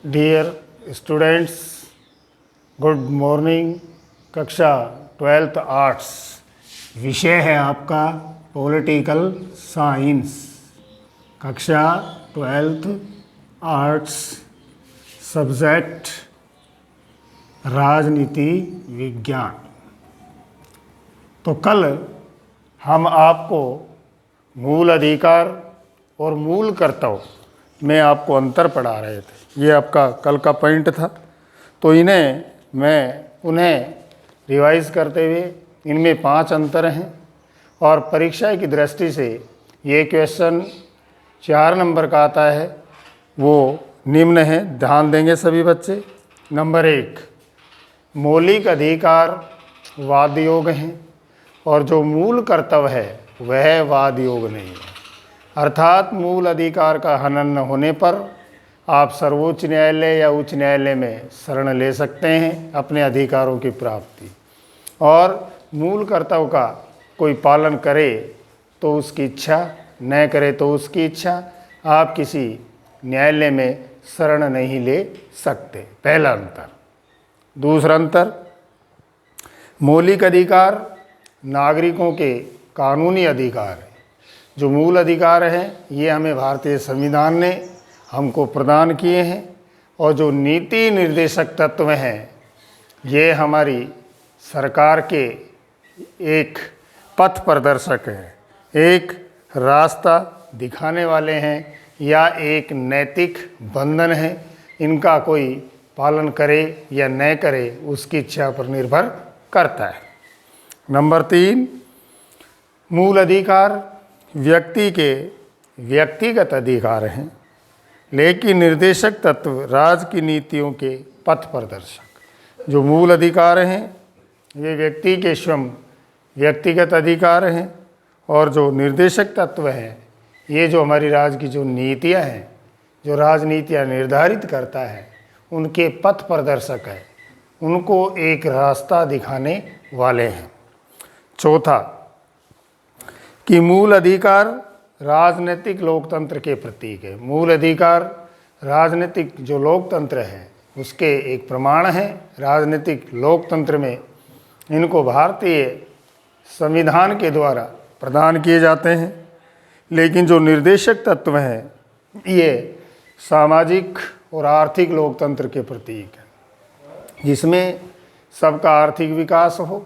Dear students, good morning. कक्षा 12th arts, विषय है आपका पॉलिटिकल साइंस। कक्षा 12th आर्ट्स, सब्जेक्ट राजनीति विज्ञान। तो कल हम आपको मूल अधिकार और मूल कर्तव्य में आपको अंतर पढ़ा रहे थे। ये आपका कल का पॉइंट था। तो उन्हें रिवाइज करते हुए इनमें 5 अंतर हैं और परीक्षा की दृष्टि से ये क्वेश्चन 4 नंबर का आता है, वो निम्न है, ध्यान देंगे सभी बच्चे। नंबर 1, मौलिक अधिकार वाद योग हैं और जो मूल कर्तव्य है वह वाद योग नहीं है। अर्थात मूल अधिकार का हनन न होने पर आप सर्वोच्च न्यायालय या उच्च न्यायालय में शरण ले सकते हैं अपने अधिकारों की प्राप्ति, और मूल कर्तव्य का कोई पालन करे तो उसकी इच्छा, न करे तो उसकी इच्छा, आप किसी न्यायालय में शरण नहीं ले सकते। पहला अंतर। दूसरा अंतर, मौलिक अधिकार नागरिकों के कानूनी अधिकार हैं। जो मूल अधिकार हैं ये हमें भारतीय संविधान ने हमको प्रदान किए हैं, और जो नीति निर्देशक तत्व हैं ये हमारी सरकार के एक पथ प्रदर्शक हैं, एक रास्ता दिखाने वाले हैं या एक नैतिक बंधन है। इनका कोई पालन करे या न करे उसकी इच्छा पर निर्भर करता है। नंबर 3, मूल अधिकार व्यक्ति के व्यक्तिगत अधिकार हैं, लेकिन निर्देशक तत्व राज्य की नीतियों के पथ प्रदर्शक। जो मूल अधिकार हैं ये व्यक्ति के स्वयं व्यक्तिगत अधिकार हैं, और जो निर्देशक तत्व हैं ये जो हमारी राज्य की जो नीतियां हैं, जो राजनीतियां निर्धारित करता है, उनके पथ प्रदर्शक है, उनको एक रास्ता दिखाने वाले हैं। चौथा, कि मूल अधिकार राजनीतिक लोकतंत्र के प्रतीक है। मूल अधिकार राजनीतिक जो लोकतंत्र है उसके एक प्रमाण है। राजनीतिक लोकतंत्र में इनको भारतीय संविधान के द्वारा प्रदान किए जाते हैं, लेकिन जो निर्देशक तत्व हैं ये सामाजिक और आर्थिक लोकतंत्र के प्रतीक है, जिसमें सबका आर्थिक विकास हो,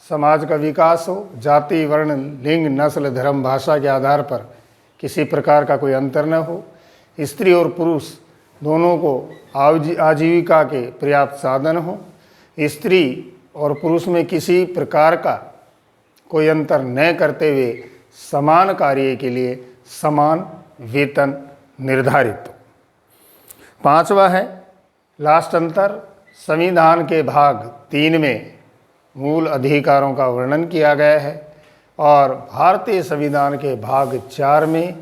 समाज का विकास हो, जाति, वर्ण, लिंग, नस्ल, धर्म, भाषा के आधार पर किसी प्रकार का कोई अंतर न हो, स्त्री और पुरुष दोनों को आजीविका के पर्याप्त साधन हो, स्त्री और पुरुष में किसी प्रकार का कोई अंतर न करते हुए समान कार्य के लिए समान वेतन निर्धारित हो। 5वां है लास्ट अंतर, संविधान के भाग 3 में मूल अधिकारों का वर्णन किया गया है और भारतीय संविधान के भाग 4 में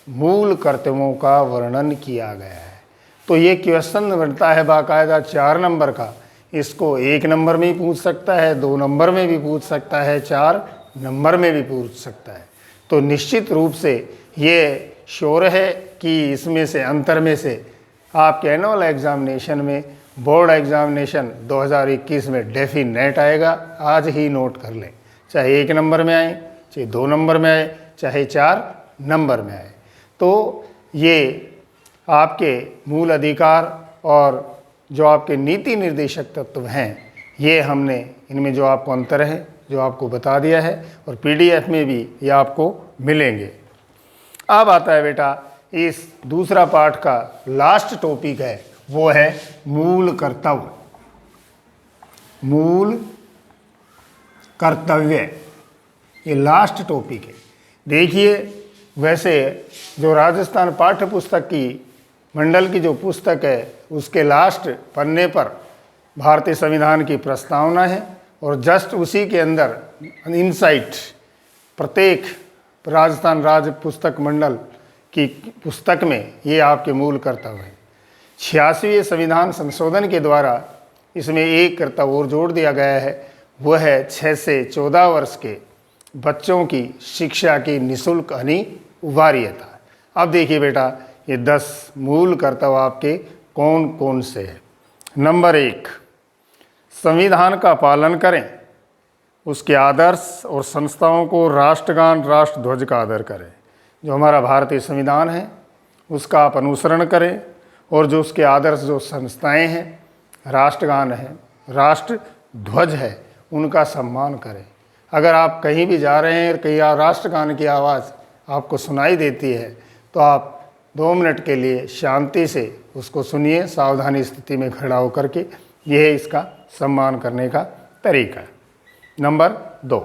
मूल कर्तव्यों का वर्णन किया गया है। तो ये क्वेश्चन बनता है बाकायदा 4 नंबर का। इसको 1 नंबर में भी पूछ सकता है, 2 नंबर में भी पूछ सकता है, 4 नंबर में भी पूछ सकता है। तो निश्चित रूप से ये श्योर है कि इसमें से अंतर में से आपके एनुअल एग्जामिनेशन में, बोर्ड एग्जामिनेशन 2021 में डेफिनेट आएगा। आज ही नोट कर लें, चाहे 1 नंबर में आए, चाहे 2 नंबर में आए, चाहे 4 नंबर में आए। तो ये आपके मूल अधिकार और जो आपके नीति निर्देशक तत्व हैं, ये हमने इनमें जो आपको अंतर है जो आपको बता दिया है, और PDF में भी ये आपको मिलेंगे। अब आता है बेटा इस दूसरा पाठ का लास्ट टॉपिक है, वो है मूल कर्तव्य। मूल कर्तव्य ये लास्ट टॉपिक है। देखिए, वैसे जो राजस्थान पाठ्य पुस्तक की मंडल की जो पुस्तक है उसके लास्ट पन्ने पर भारतीय संविधान की प्रस्तावना है, और जस्ट उसी के अंदर इनसाइट प्रत्येक राजस्थान राज्य पुस्तक मंडल की पुस्तक में ये आपके मूल कर्तव्य हैं। 86वें संविधान संशोधन के द्वारा इसमें एक कर्तव्य और जोड़ दिया गया है, वो है 6 से 14 वर्ष के बच्चों की शिक्षा की निःशुल्क अनिवार्यता। अब देखिए बेटा, ये 10 मूल कर्तव्य आपके कौन कौन से हैं। नंबर 1, संविधान का पालन करें, उसके आदर्श और संस्थाओं को राष्ट्रगान राष्ट्र ध्वज का आदर करें। जो हमारा भारतीय संविधान है उसका आप अनुसरण करें, और जो उसके आदर्श जो संस्थाएं हैं, राष्ट्रगान है, राष्ट्र ध्वज है, उनका सम्मान करें। अगर आप कहीं भी जा रहे हैं और कहीं राष्ट्रगान की आवाज़ आपको सुनाई देती है तो आप 2 मिनट के लिए शांति से उसको सुनिए, सावधानी स्थिति में खड़ा होकर के। यह इसका सम्मान करने का तरीका है। नंबर 2,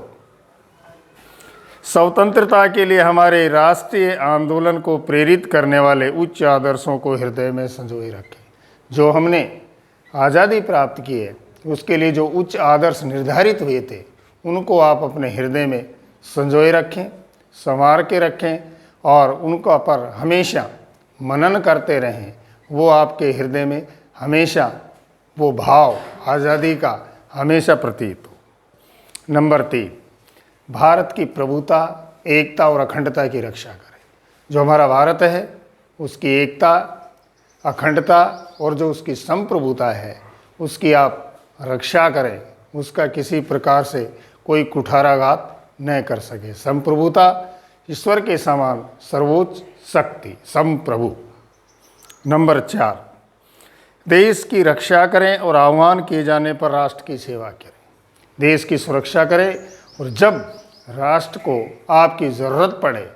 स्वतंत्रता के लिए हमारे राष्ट्रीय आंदोलन को प्रेरित करने वाले उच्च आदर्शों को हृदय में संजोए रखें। जो हमने आज़ादी प्राप्त की है उसके लिए जो उच्च आदर्श निर्धारित हुए थे उनको आप अपने हृदय में संजोए रखें, संवार के रखें और उनका पर हमेशा मनन करते रहें। वो आपके हृदय में हमेशा वो भाव आज़ादी का हमेशा प्रतीत हो। नंबर 3, भारत की प्रभुता, एकता और अखंडता की रक्षा करें। जो हमारा भारत है उसकी एकता, अखंडता और जो उसकी संप्रभुता है उसकी आप रक्षा करें, उसका किसी प्रकार से कोई कुठाराघात न कर सके। संप्रभुता ईश्वर के समान सर्वोच्च शक्ति, संप्रभु। नंबर 4, देश की रक्षा करें और आह्वान किए जाने पर राष्ट्र की सेवा करें। देश की सुरक्षा करें और जब राष्ट्र को आपकी ज़रूरत पड़े,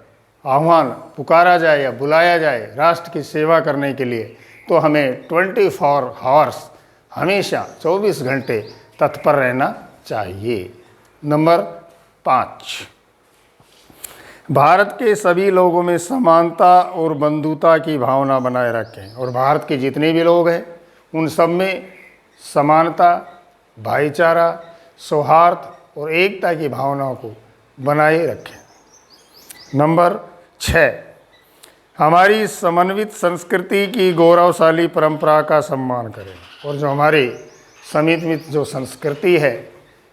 आह्वान पुकारा जाए या बुलाया जाए राष्ट्र की सेवा करने के लिए, तो हमें 24 आवर्स हमेशा 24 घंटे तत्पर रहना चाहिए। नंबर 5, भारत के सभी लोगों में समानता और बंधुता की भावना बनाए रखें और भारत के जितने भी लोग हैं उन सब में समानता, भाईचारा, सौहार्द और एकता की भावनाओं को बनाए रखें। नंबर 6, हमारी समन्वित संस्कृति की गौरवशाली परंपरा का सम्मान करें और जो हमारी समन्वित जो संस्कृति है,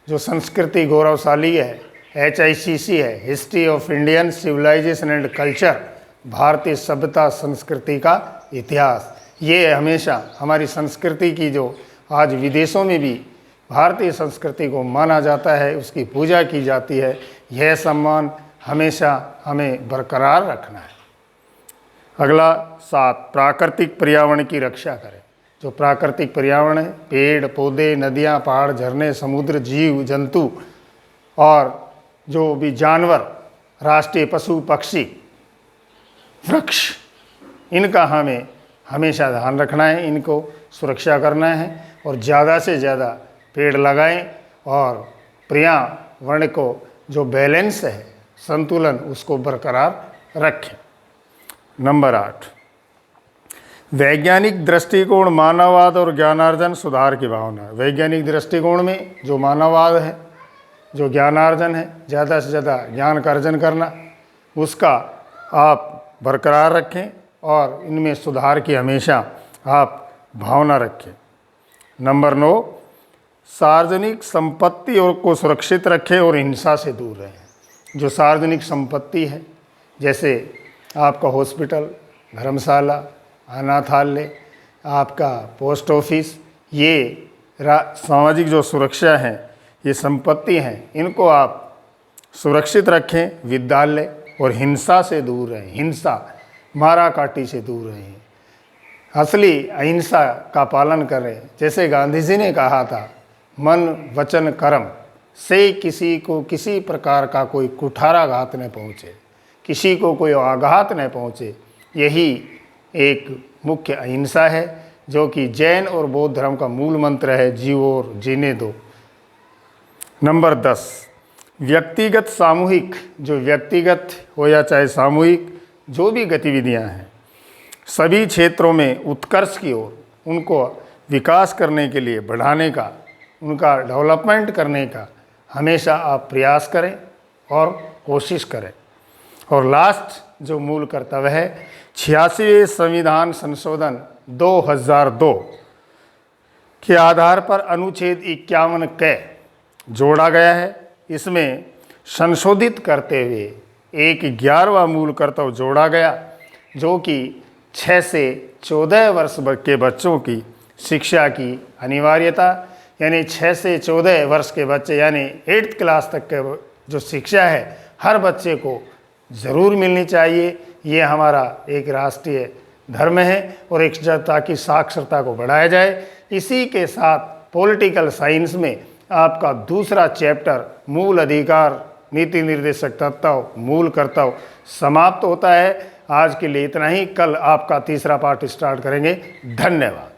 जो संस्कृति गौरवशाली है, HICC है, history of Indian civilisation and culture, भारतीय सभ्यता संस्कृति का इतिहास, ये हमेशा हमारी संस्कृति की जो आज विदेशों में भी भारतीय संस्कृति को माना जाता है, उसकी पूजा की जाती है, यह सम्मान हमेशा हमें बरकरार रखना है। अगला 7, प्राकृतिक पर्यावरण की रक्षा करें। जो प्राकृतिक पर्यावरण है, पेड़ पौधे, नदियाँ, पहाड़, झरने, समुद्र, जीव जंतु और जो भी जानवर, राष्ट्रीय पशु पक्षी, वृक्ष, इनका हमें हमेशा ध्यान रखना है, इनको सुरक्षा करना है और ज़्यादा से ज़्यादा पेड़ लगाएं और पर्यावरण को जो बैलेंस है, संतुलन, उसको बरकरार रखें। नंबर 8, वैज्ञानिक दृष्टिकोण, मानववाद और ज्ञानार्जन सुधार की भावना। वैज्ञानिक दृष्टिकोण में जो मानववाद है, जो ज्ञानार्जन है, ज़्यादा से ज़्यादा ज्ञान का अर्जन करना, उसका आप बरकरार रखें और इनमें सुधार की हमेशा आप भावना रखें। नंबर 9, सार्वजनिक संपत्ति और को सुरक्षित रखें और हिंसा से दूर रहें। जो सार्वजनिक संपत्ति है, जैसे आपका हॉस्पिटल, धर्मशाला, अनाथालय, आपका पोस्ट ऑफिस, ये सामाजिक जो सुरक्षा है, ये संपत्ति हैं, इनको आप सुरक्षित रखें। विद्यालय और हिंसा से दूर रहें, हिंसा, मारा काटी से दूर रहें, असली अहिंसा का पालन करें। जैसे गांधी जी ने कहा था, मन वचन कर्म से किसी को किसी प्रकार का कोई कुठाराघात न पहुँचे, किसी को कोई आघात न पहुँचे। यही एक मुख्य अहिंसा है जो कि जैन और बौद्ध धर्म का मूल मंत्र है, जियो और जीने दो। नंबर 10, व्यक्तिगत सामूहिक, जो व्यक्तिगत हो या चाहे सामूहिक जो भी गतिविधियां हैं, सभी क्षेत्रों में उत्कर्ष की ओर उनको विकास करने के लिए, बढ़ाने का, उनका डेवलपमेंट करने का हमेशा आप प्रयास करें और कोशिश करें। और लास्ट जो मूल कर्तव्य है, 86वें संविधान संशोधन 2002 के आधार पर अनुच्छेद 51 क जोड़ा गया है। इसमें संशोधित करते हुए एक 11वां मूल कर्तव्य जोड़ा गया, जो कि 6 से 14 वर्ष के बच्चों की शिक्षा की अनिवार्यता, यानी 6 से 14 वर्ष के बच्चे यानी 8th क्लास तक के जो शिक्षा है हर बच्चे को ज़रूर मिलनी चाहिए। ये हमारा एक राष्ट्रीय धर्म है और एक ताकि साक्षरता को बढ़ाया जाए। इसी के साथ पॉलिटिकल साइंस में आपका दूसरा चैप्टर मूल अधिकार, नीति निर्देशक तत्व, मूल कर्तव्य समाप्त होता है। आज के लिए इतना ही। कल आपका तीसरा पार्ट स्टार्ट करेंगे। धन्यवाद।